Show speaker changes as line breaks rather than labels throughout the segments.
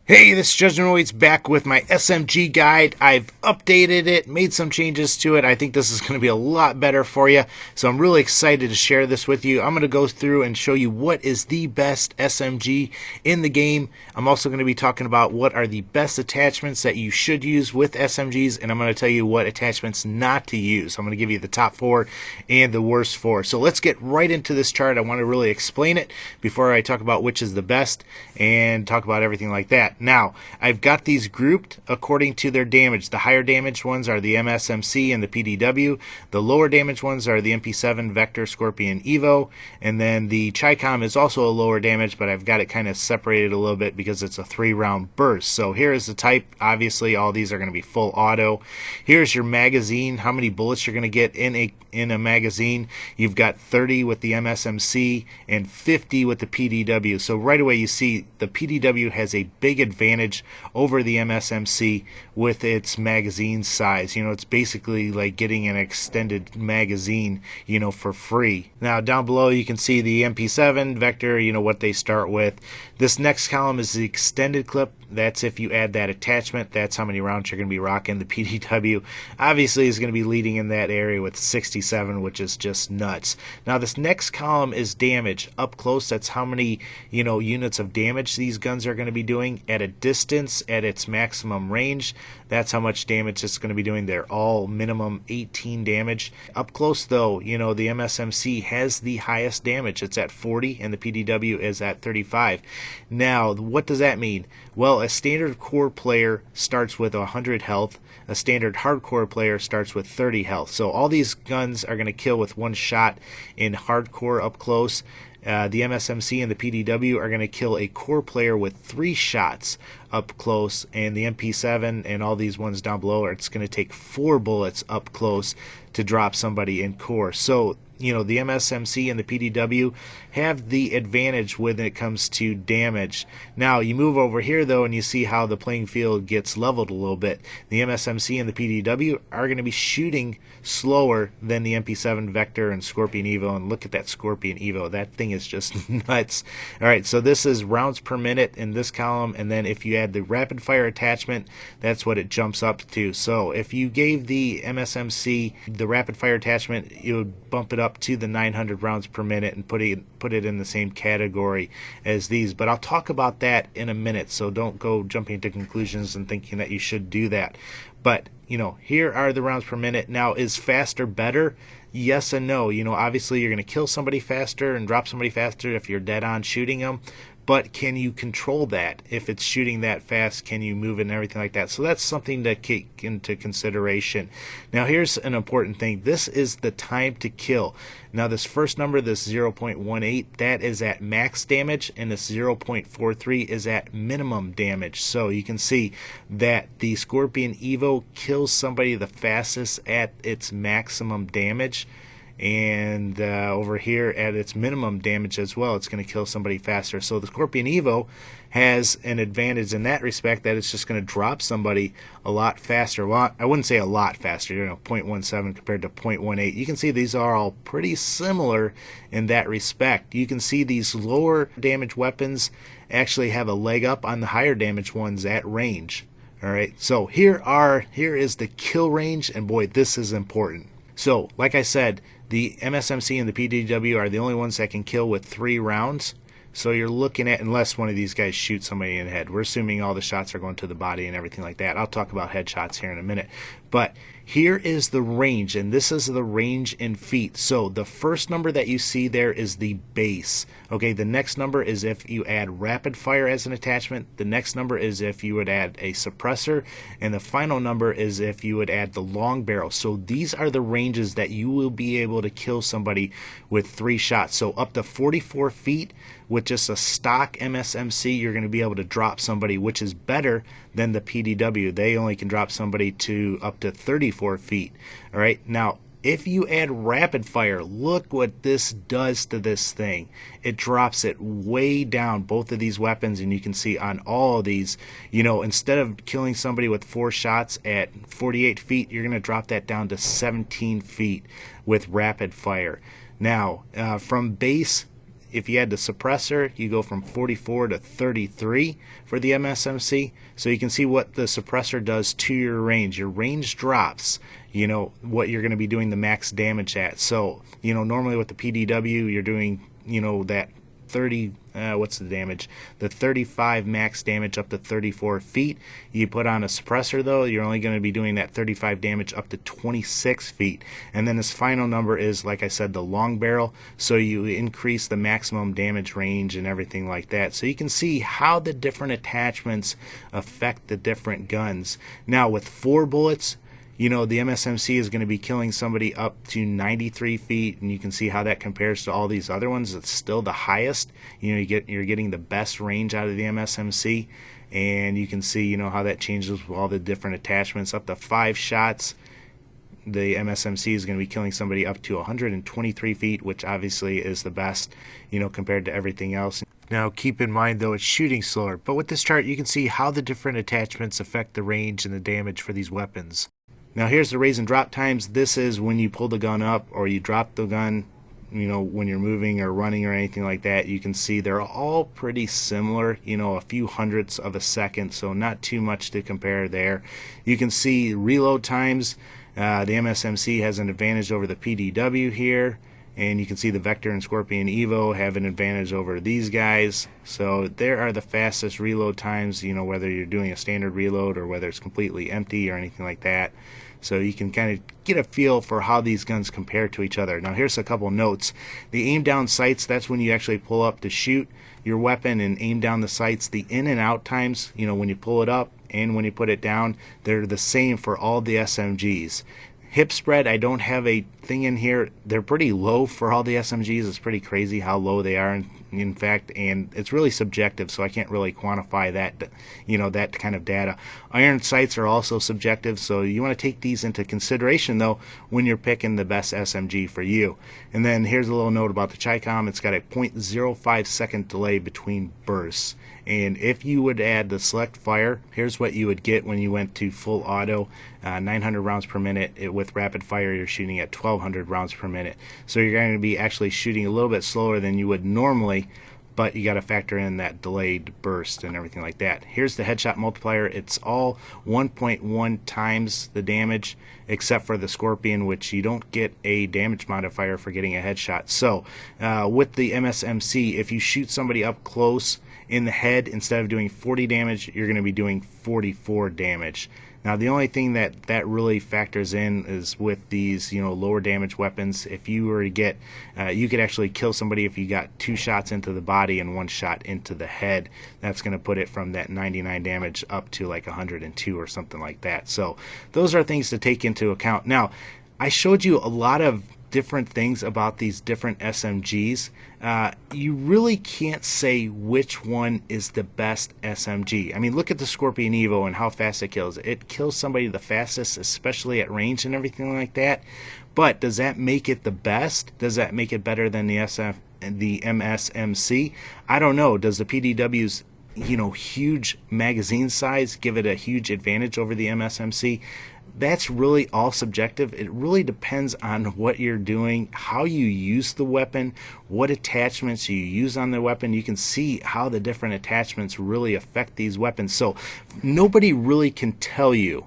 Hey, this is Judgment Awaits back with my SMG guide. I've updated it, made some changes to it. I think this is going to be a lot better for you, so I'm really excited to share this with you. I'm going to go through and show you what is the best SMG in the game. I'm also going to be talking about what are the best attachments that you should use with SMGs, and I'm going to tell you what attachments not to use. I'm going to give you the top 4 and the worst 4. So let's get right into this chart. I want to really explain it before I talk about which is the best and talk about everything like that. Now, I've got these grouped according to their damage. The higher damage ones are the MSMC and the PDW. The lower damage ones are the MP7, Vector, Scorpion, Evo. And then the Chi-Com is also a lower damage, but I've got it kind of separated a little bit because it's a 3-round burst. So here is the type. Obviously, all these are going to be full auto. Here's your magazine, how many bullets you're going to get in a magazine. You've got 30 with the MSMC and 50 with the PDW. So right away you see the PDW has a big advantage over the MSMC with its magazine size. You know, it's basically like getting an extended magazine, you know, for free. Now down below you can see the MP7, Vector, you know, what they start with. This next column is the extended clip. That's if you add that attachment. That's how many rounds you're going to be rocking. The PDW obviously is going to be leading in that area with 67, which is just nuts. Now this next column is damage. Up close, that's how many, you know, units of damage these guns are going to be doing. At a distance, at its maximum range, that's how much damage it's going to be doing. They're all minimum 18 damage. Up close though, you know, the MSMC has the highest damage. It's at 40 and the PDW is at 35. Now, what does that mean? Well, a standard core player starts with 100 health. A standard hardcore player starts with 30 health. So all these guns are going to kill with one shot in hardcore up close. The MSMC and the PDW are going to kill a core player with 3 shots up close, and the MP7 and all these ones down below, it's going to take 4 bullets up close to drop somebody in core. So, you know, the MSMC and the PDW have the advantage when it comes to damage. Now, you move over here, though, and you see how the playing field gets leveled a little bit. The MSMC and the PDW are going to be shooting slower than the MP7, Vector, and Scorpion Evo. And look at that Scorpion Evo. That thing is just nuts. All right, so this is rounds per minute in this column, and then if you add the rapid fire attachment, that's what it jumps up to. So if you gave the MSMC the rapid fire attachment, you would bump it up to the 900 rounds per minute and put it in the same category as these. But I'll talk about that in a minute, so don't go jumping to conclusions and thinking that you should do that. But, you know, here are the rounds per minute. Now, is faster better? Yes and no. You know, obviously you're going to kill somebody faster and drop somebody faster if you're dead on shooting them. But can you control that? If it's shooting that fast, can you move it and everything like that? So that's something to take into consideration. Now here's an important thing. This is the time to kill. Now this first number, this 0.18, that is at max damage, and this 0.43 is at minimum damage. So you can see that the Scorpion Evo kills somebody the fastest at its maximum damage. And over here at its minimum damage as well, it's going to kill somebody faster. So the Scorpion Evo has an advantage in that respect, that it's just going to drop somebody a lot faster. Well, I wouldn't say a lot faster, you know, 0.17 compared to 0.18. You can see these are all pretty similar in that respect. You can see these lower damage weapons actually have a leg up on the higher damage ones at range. All right, so here is the kill range, and boy, this is important. So, like I said, the MSMC and the PDW are the only ones that can kill with 3 rounds. So you're looking at, unless one of these guys shoots somebody in the head, we're assuming all the shots are going to the body and everything like that. I'll talk about headshots here in a minute. But here is the range, and this is the range in feet. So the first number that you see there is the base. Okay, the next number is if you add rapid fire as an attachment. The next number is if you would add a suppressor. And the final number is if you would add the long barrel. So these are the ranges that you will be able to kill somebody with 3 shots. So up to 44 feet with just a stock MSMC, you're going to be able to drop somebody, which is better than the PDW. They only can drop somebody to up to 34 feet. All right, now if you add rapid fire, look what this does to this thing. It drops it way down, both of these weapons, and you can see on all of these, you know, instead of killing somebody with 4 shots at 48 feet, you're going to drop that down to 17 feet with rapid fire. Now, from base, if you add the suppressor, you go from 44 to 33 for the MSMC. So you can see what the suppressor does to your range. Your range drops, you know, what you're going to be doing the max damage at. So, you know, normally with the PDW, you're doing, you know, that 30, what's the damage? The 35 max damage up to 34 feet. You put on a suppressor though, you're only going to be doing that 35 damage up to 26 feet. And then this final number is, like I said, the long barrel. So you increase the maximum damage range and everything like that. So you can see how the different attachments affect the different guns. Now with 4 bullets, you know, the MSMC is going to be killing somebody up to 93 feet, and you can see how that compares to all these other ones. It's still the highest. You know, you're getting the best range out of the MSMC, and you can see, you know, how that changes with all the different attachments. Up to 5 shots, the MSMC is going to be killing somebody up to 123 feet, which obviously is the best, you know, compared to everything else. Now keep in mind though, it's shooting slower, but with this chart you can see how the different attachments affect the range and the damage for these weapons. Now here's the raise and drop times. This is when you pull the gun up or you drop the gun, you know, when you're moving or running or anything like that. You can see they're all pretty similar, you know, a few hundredths of a second, so not too much to compare there. You can see reload times. The MSMC has an advantage over the PDW here, and you can see the Vector and Scorpion Evo have an advantage over these guys. So there are the fastest reload times, you know, whether you're doing a standard reload or whether it's completely empty or anything like that. So you can kind of get a feel for how these guns compare to each other. Now here's a couple notes. The aim down sights, that's when you actually pull up to shoot your weapon and aim down the sights. The in and out times, you know, when you pull it up and when you put it down, they're the same for all the SMGs. Hip spread, I don't have a thing in here. They're pretty low for all the SMGs. It's pretty crazy how low they are, in fact, and it's really subjective, so I can't really quantify that, you know, that kind of data. Iron sights are also subjective, so you want to take these into consideration, though, when you're picking the best SMG for you. And then here's a little note about the Chicom. It's got a 0.05 second delay between bursts. And if you would add the select fire, here's what you would get when you went to full auto, 900 rounds per minute. With rapid fire, you're shooting at 1200 rounds per minute. So you're going to be actually shooting a little bit slower than you would normally, but you got to factor in that delayed burst and everything like that. Here's the headshot multiplier. It's all 1.1 times the damage, except for the Scorpion, which you don't get a damage modifier for getting a headshot. So with the MSMC, if you shoot somebody up close in the head, instead of doing 40 damage, you're going to be doing 44 damage. Now the only thing that really factors in is with these, you know, lower damage weapons. If you were to get, you could actually kill somebody if you got 2 shots into the body and 1 shot into the head. That's going to put it from that 99 damage up to like 102 or something like that. So those are things to take into account. Now, I showed you a lot of different things about these different SMGs. You really can't say which one is the best SMG. I mean, look at the Scorpion Evo and how fast it kills. It kills somebody the fastest, especially at range and everything like that. But does that make it the best? Does that make it better than the MSMC? I don't know. Does the PDW's, you know, huge magazine size give it a huge advantage over the MSMC? That's really all subjective. It really depends on what you're doing, how you use the weapon, what attachments you use on the weapon. You can see how the different attachments really affect these weapons. So nobody really can tell you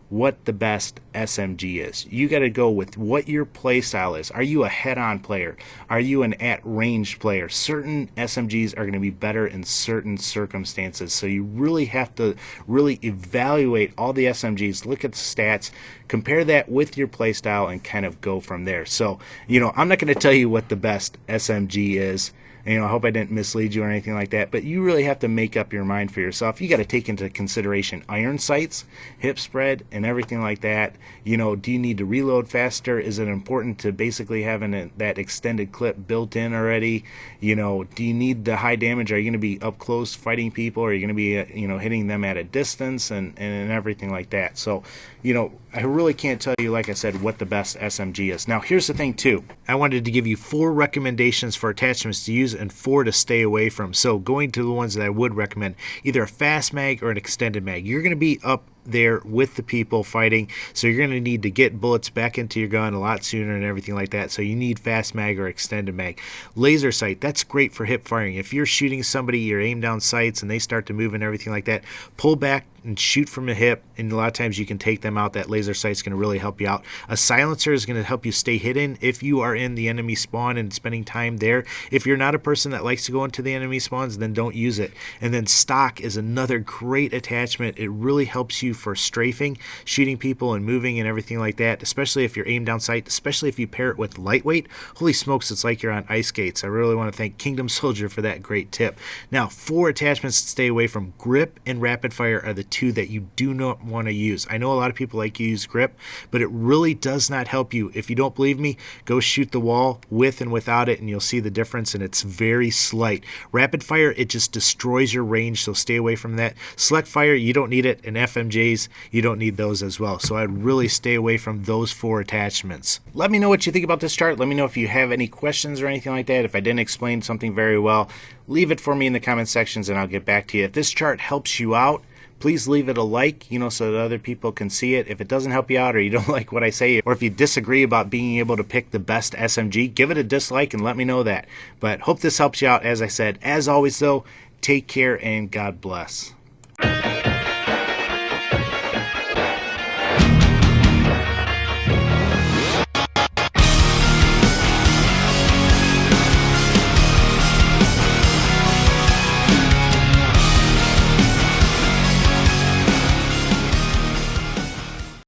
what the best SMG is. You got to go with what your play style is. Are you a head-on player? Are you an at-range player? Certain SMGs are going to be better in certain circumstances. So you really have to really evaluate all the SMGs, look at the stats, compare that with your play style, and kind of go from there. So, you know, I'm not going to tell you what the best SMG is. You know, I hope I didn't mislead you or anything like that, but you really have to make up your mind for yourself. You got to take into consideration iron sights, hip spread, and everything like that. You know, do you need to reload faster? Is it important to basically having that extended clip built in already? You know, do you need the high damage? Are you going to be up close fighting people? Or are you going to be, you know, hitting them at a distance and everything like that? So, you know, I really can't tell you, like I said, what the best SMG is. Now, here's the thing, too. I wanted to give you 4 recommendations for attachments to use and 4 to stay away from. So going to the ones that I would recommend, either a fast mag or an extended mag. You're going to be up there with the people fighting, so you're going to need to get bullets back into your gun a lot sooner and everything like that, so you need fast mag or extended mag. Laser sight, that's great for hip firing. If you're shooting somebody, you're aim down sights and they start to move and everything like that, pull back and shoot from the hip, and a lot of times you can take them out. That laser sight is going to really help you out. A silencer is going to help you stay hidden if you are in the enemy spawn and spending time there. If you're not a person that likes to go into the enemy spawns, then don't use it. And then stock is another great attachment. It really helps you for strafing, shooting people and moving and everything like that, especially if you're aim down sight, especially if you pair it with lightweight. Holy smokes, it's like you're on ice skates. I really want to thank Kingdom Soldier for that great tip. Now, 4 attachments to stay away from. Grip and rapid fire are the 2 that you do not want to use. I know a lot of people like to use grip, but it really does not help you. If you don't believe me, go shoot the wall with and without it, and you'll see the difference, and it's very slight. Rapid fire, it just destroys your range, so stay away from that. Select fire, you don't need it, and FMJs, you don't need those as well. So I'd really stay away from those 4 attachments. Let me know what you think about this chart. Let me know if you have any questions or anything like that. If I didn't explain something very well, leave it for me in the comment sections and I'll get back to you. If this chart helps you out, please leave it a like, so that other people can see it. If it doesn't help you out, or you don't like what I say, or if you disagree about being able to pick the best SMG, give it a dislike and let me know that. But hope this helps you out. As I said, as always though, take care and God bless.